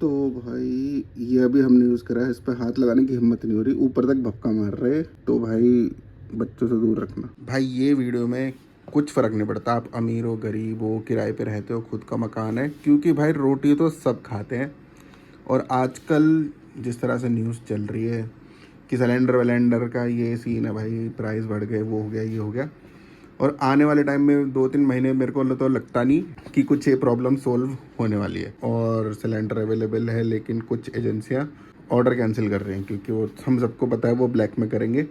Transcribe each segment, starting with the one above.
तो भाई ये अभी हमने यूज़ करा है, इस पर हाथ लगाने की हिम्मत नहीं हो रही, ऊपर तक भपका मार रहे। तो भाई बच्चों से दूर रखना भाई। ये वीडियो में कुछ फ़र्क नहीं पड़ता, आप अमीर हो गरीब हो, किराए पे रहते हो, खुद का मकान है, क्योंकि भाई रोटी तो सब खाते हैं। और आजकल जिस तरह से न्यूज़ चल रही है कि सिलेंडर वेलेंडर का ये सीन है भाई, प्राइस बढ़ गए, वो हो गया, ये हो गया। और आने वाले टाइम में 2-3 महीने मेरे को तो लगता नहीं कि कुछ ये प्रॉब्लम सोल्व होने वाली है। और सिलेंडर अवेलेबल है, लेकिन कुछ एजेंसियां ऑर्डर कैंसिल कर रही हैं, क्योंकि वो हम सबको पता है वो ब्लैक में करेंगे।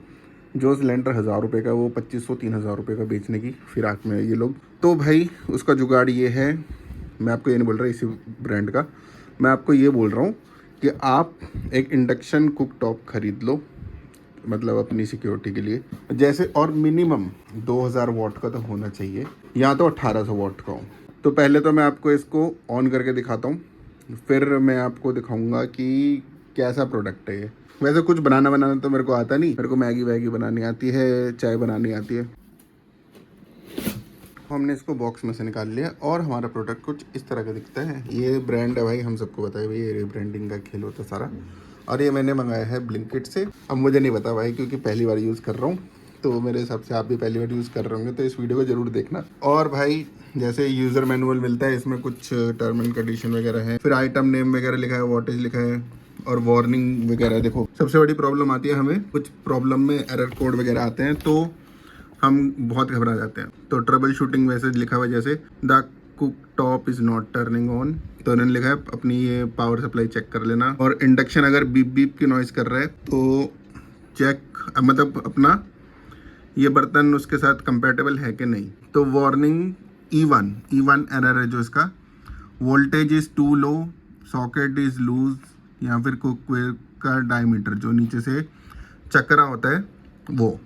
जो सिलेंडर 1,000 रुपये का वो 2,500-3,000 रुपये का बेचने की फिराक में है ये लोग। तो भाई उसका जुगाड़ ये है, मैं आपको ये नहीं बोल रहा इसी ब्रांड का, मैं आपको ये बोल रहा हूँ कि आप एक इंडक्शन कुक टॉप खरीद लो, मतलब अपनी सिक्योरिटी के लिए जैसे। और मिनिमम 2,000 वॉट का तो होना चाहिए, या तो 1,800 वॉट का हो। तो पहले तो मैं आपको इसको ऑन करके दिखाता हूँ, फिर मैं आपको दिखाऊंगा कि कैसा प्रोडक्ट है ये। वैसे कुछ बनाना तो मेरे को आता नहीं, मेरे को मैगी वैगी बनानी आती है, चाय बनानी आती है। हमने इसको बॉक्स में से निकाल लिया और हमारा प्रोडक्ट कुछ इस तरह का दिखता है। ये ब्रांड है भाई, हम सबको पता है भाई, ये ब्रांडिंग का खेल होता है सारा। और ये मैंने मंगाया है ब्लिंकिट से। अब मुझे नहीं पता भाई, क्योंकि पहली बार यूज़ कर रहा हूँ, तो मेरे हिसाब से आप भी पहली बार यूज़ कर रहे होंगे, तो इस वीडियो को ज़रूर देखना। और भाई जैसे यूज़र मैनुअल मिलता है, इसमें कुछ टर्म एंड कंडीशन वगैरह है, फिर आइटम नेम वगैरह लिखा है, वॉटेज लिखा है, और वार्निंग वगैरह। देखो सबसे बड़ी प्रॉब्लम आती है हमें, कुछ प्रॉब्लम में एरर कोड वगैरह आते हैं तो हम बहुत घबरा जाते हैं। तो ट्रबल शूटिंग मैसेज लिखा हुआ है, जैसे the cook top is not turning on, तो इन्होंने लिखा है अपनी ये पावर सप्लाई चेक कर लेना। और इंडक्शन अगर बीप बीप की नॉइज़ कर रहा है तो चेक, मतलब अपना ये बर्तन उसके साथ कंपेटेबल है कि नहीं। तो वार्निंग E1 एरर है जो इसका, voltage is too low, socket is loose, या फिर कुकवेयर का डायमीटर जो नीचे से चक्रा होता है, वो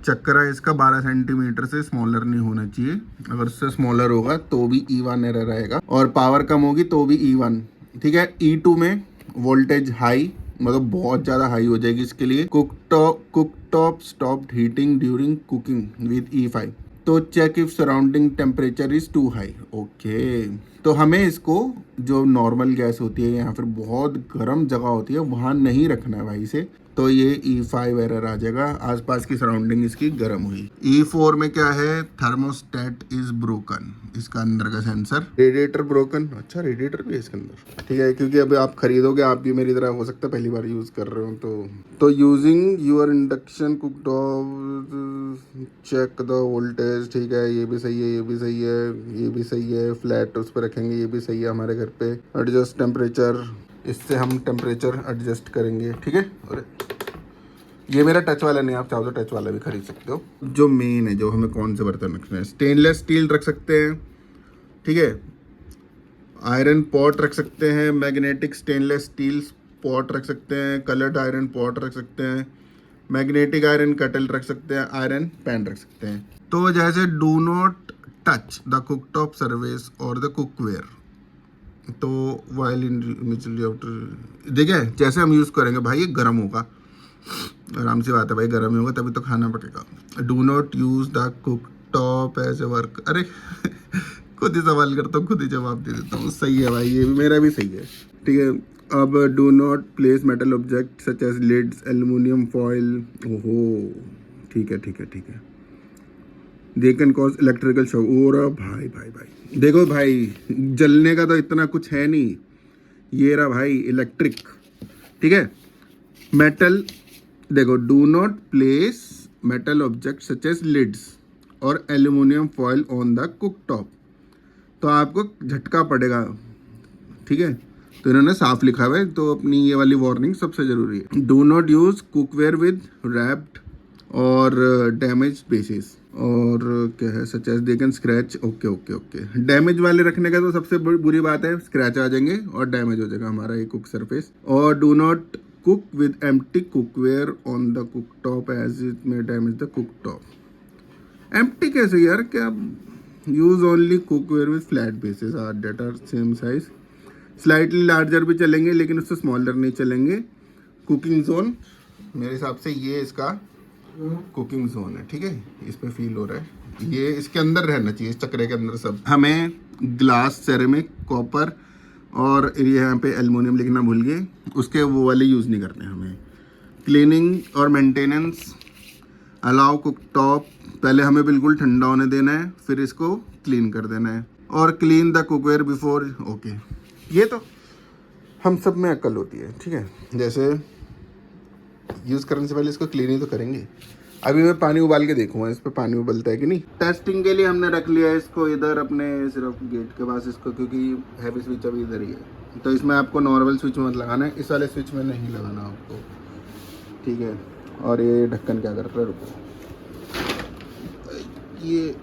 चक्करा इसका 12 सेंटीमीटर से स्मॉलर नहीं होना चाहिए। अगर उससे स्मॉलर होगा तो भी E1 एरर आएगा, और पावर कम होगी तो भी E1। ठीक है। E2 में वोल्टेज हाई, मतलब बहुत ज़्यादा हाई हो जाएगी इसके लिए। Cook top stopped heating during cooking with E5, तो check if surrounding temperature is too high. Okay, तो हमें इसको, जो नॉर्मल गैस होती है या फिर बहुत गर्म जगह होती है, वहाँ नहीं रखना है भाई इसे। तो ये E5 एरर आ जाएगा, आसपास की सराउंडिंग इसकी गर्म हुई। E4 में क्या है, थर्मोस्टेट इज ब्रोकन, इसका अंदर का सेंसर। रेडिएटर ब्रोकन, अच्छा रेडिएटर भी है इसके अंदर। ठीक है, क्योंकि अभी आप खरीदोगे, आप भी मेरी तरह हो सकता है पहली बार यूज़ कर रहे हो। तो using your induction cooktop check the voltage. ठीक है, ये भी सही है, ये भी सही है, ये भी सही है। फ्लैट उस पर रखेंगे, ये भी सही है हमारे घर पे। एडजस्ट टेम्परेचर, इससे हम टेम्परेचर एडजस्ट करेंगे। ठीक है। और ये मेरा टच वाला नहीं, आप चाहो तो टच वाला भी खरीद सकते हो। जो मेन है, जो हमें कौन से बर्तन रखने हैं, स्टेनलेस स्टील रख सकते हैं, ठीक है, आयरन पॉट रख सकते हैं, मैग्नेटिक स्टेनलेस स्टील पॉट रख सकते हैं, कलर्ड आयरन पॉट रख सकते हैं, मैग्नेटिक आयरन कटल रख सकते हैं, आयरन पैन रख सकते हैं। तो जैसे do not touch the cooktop service और द कुकवेयर, तो वाइल देखिए जैसे हम यूज़ करेंगे भाई, ये गर्म होगा, आराम से बात है भाई, गर्म ही होगा तभी तो खाना पड़ेगा। Do not use the cook top as a work, अरे खुद ही सवाल करता हूँ, खुद ही जवाब दे देता हूँ। सही है भाई, ये भी मेरा भी सही है। ठीक है। अब do not place metal object such as lids, aluminium foil. ओहो, ठीक है ठीक है ठीक है। They can cause electrical shock. और भाई भाई भाई देखो भाई, जलने का तो इतना कुछ है नहीं, ये रहा भाई इलेक्ट्रिक। ठीक है। मेटल, देखो, do not place metal object such as lids और aluminium foil on the cook top, तो आपको झटका पड़ेगा। ठीक है, तो इन्होंने साफ लिखा हुआ है, तो अपनी ये वाली वार्निंग सबसे ज़रूरी है। Do not use cookware with warped और डैमेज बेसिस, और क्या है, such as they can scratch. Okay okay okay, damage वाले रखने का तो सबसे बुरी बात है, स्क्रैच आ जाएंगे और डैमेज हो जाएगा हमारा ये कुक सरफेस। और do not cook with empty cookware on the cook top as it may damage the cook top. Empty कैसे यार, क्या, use only cookware with flat bases or that are same size. Slightly larger भी चलेंगे, लेकिन उससे smaller नहीं चलेंगे। Cooking zone, मेरे हिसाब से ये इसका कुकिंग जोन है। ठीक है, इस पे फील हो रहा है, ये इसके अंदर रहना चाहिए, इस चक्रे के अंदर। सब हमें ग्लास, सेरेमिक, कॉपर और ये यहाँ पे एल्युमिनियम लिखना भूल गए, उसके वो वाले यूज़ नहीं करने हमें। क्लीनिंग और मेंटेनेंस, अलाउ कुक टॉप, पहले हमें बिल्कुल ठंडा होने देना है, फिर इसको क्लीन कर देना है। और clean the cookware before, okay. ये तो हम सब में अक्ल होती है, ठीक है। जैसे यूज़ करने से पहले इसको क्लीन ही तो करेंगे। अभी मैं पानी उबाल के देखूंगा इस पर पानी उबलता है कि नहीं। टेस्टिंग के लिए हमने रख लिया है इसको इधर अपने सिर्फ गेट के पास इसको, क्योंकि हैवी स्विच अभी इधर ही है। तो इसमें आपको नॉर्मल स्विच मत लगाना है, इस वाले स्विच में नहीं लगाना आपको, ठीक है। और ये ढक्कन क्या कर रहा है, रुको, ये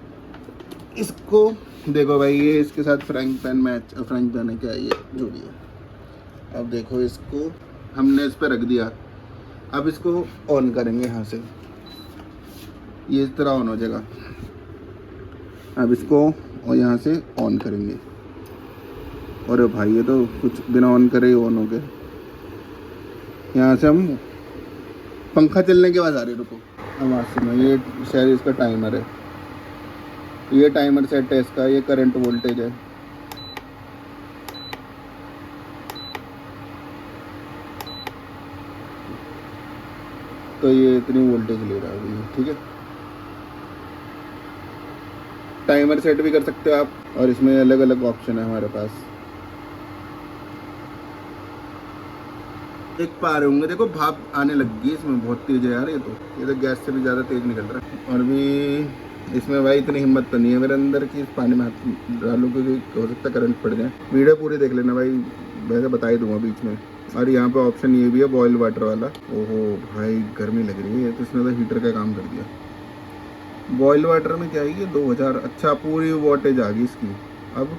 इसको देखो भाई, ये इसके साथ frying pan match, frying pan है क्या, ये जो भी है। अब देखो इसको हमने इस पर रख दिया, अब इसको ऑन करेंगे यहाँ से, ये इस तरह ऑन हो जाएगा। अब इसको और यहाँ से ऑन करेंगे, और भाई ये तो कुछ बिना ऑन करे ही ऑन हो गया। यहाँ से हम पंखा चलने के बाद आ रहे, रुको आवाज़ सुनो, ये शायद इसका टाइमर है, ये टाइमर सेट है इसका, ये करंट वोल्टेज है। तो ये इतनी वोल्टेज ले रहा है अभी, ठीक है। टाइमर सेट भी कर सकते हो आप, और इसमें अलग अलग ऑप्शन है हमारे पास। देख पा रहे होंगे, देखो भाप आने लग गई इसमें, बहुत तेज है यार ये तो गैस से भी ज़्यादा तेज निकल रहा है। और भी इसमें भाई इतनी हिम्मत तो नहीं है मेरे अंदर कि इस पानी में हाथ डालूं, क्योंकि हो सकता है करंट पड़ जाए। वीडियो पूरी देख लेना भाई, वैसे बता ही दूंगा बीच में। और यहाँ पे ऑप्शन ये भी है बॉयल वाटर वाला। ओहो भाई गर्मी लग रही है, तो इसने तो हीटर का काम कर दिया। बॉयल वाटर में क्या है ये 2000, अच्छा पूरी वॉटेज आ गई इसकी। अब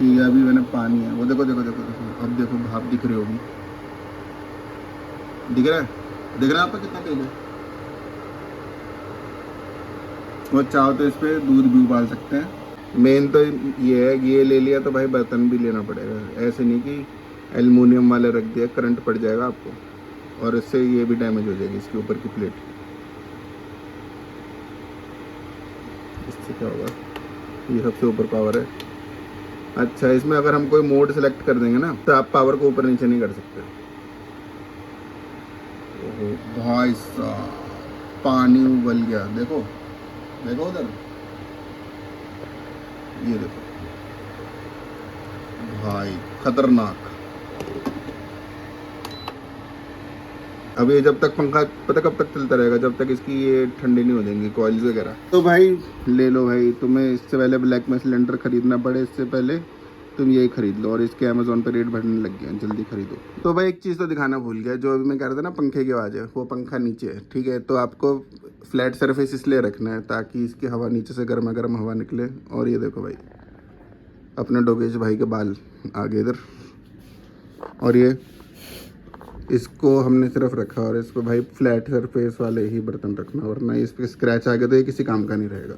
ये अभी मैंने पानी है, वो देखो देखो देखो देखो, अब देखो भाप दिख रही होगी, दिख रहा है आपको कितना तेज है। वो चाहो तो इस पर दूध भी उबाल सकते हैं। मेन तो ये है, ये ले लिया तो भाई बर्तन भी लेना पड़ेगा, ऐसे नहीं कि एल्युमिनियम वाले रख दिया करंट पड़ जाएगा आपको, और इससे ये भी डैमेज हो जाएगी इसके ऊपर की प्लेट। इससे क्या होगा, ये सबसे ऊपर पावर है। अच्छा इसमें अगर हम कोई मोड सेलेक्ट कर देंगे ना, तो आप पावर को ऊपर नीचे नहीं कर सकते। ओहो भाई साहब, पानी उबल गया, देखो देखो उधर, ये देखो भाई खतरनाक। अब ये जब तक पंखा पता कब तक चलता रहेगा, जब तक इसकी ये ठंडी नहीं हो जाएंगी कॉइल्स वगैरह। तो भाई ले लो भाई, तुम्हें इससे पहले ब्लैक में सिलेंडर खरीदना पड़े, इससे पहले तुम यही खरीद लो, और इसके अमेज़ोन पे रेट बढ़ने लग गया, जल्दी खरीदो। तो भाई एक चीज़ तो दिखाना भूल गया, जो अभी मैं कह रहा था ना पंखे की आवाज़ है, वो पंखा नीचे है, ठीक है। तो आपको फ्लैट सरफेस इसलिए रखना है ताकि इसकी हवा नीचे से गर्मा गर्म हवा निकले। और ये देखो भाई अपने डोगेश भाई के बाल आगे इधर, और ये इसको हमने सिर्फ रखा, और इसको भाई फ्लैट सरफेस वाले ही बर्तन रखना, वरना इस पर स्क्रैच आ गया तो ये किसी काम का नहीं रहेगा।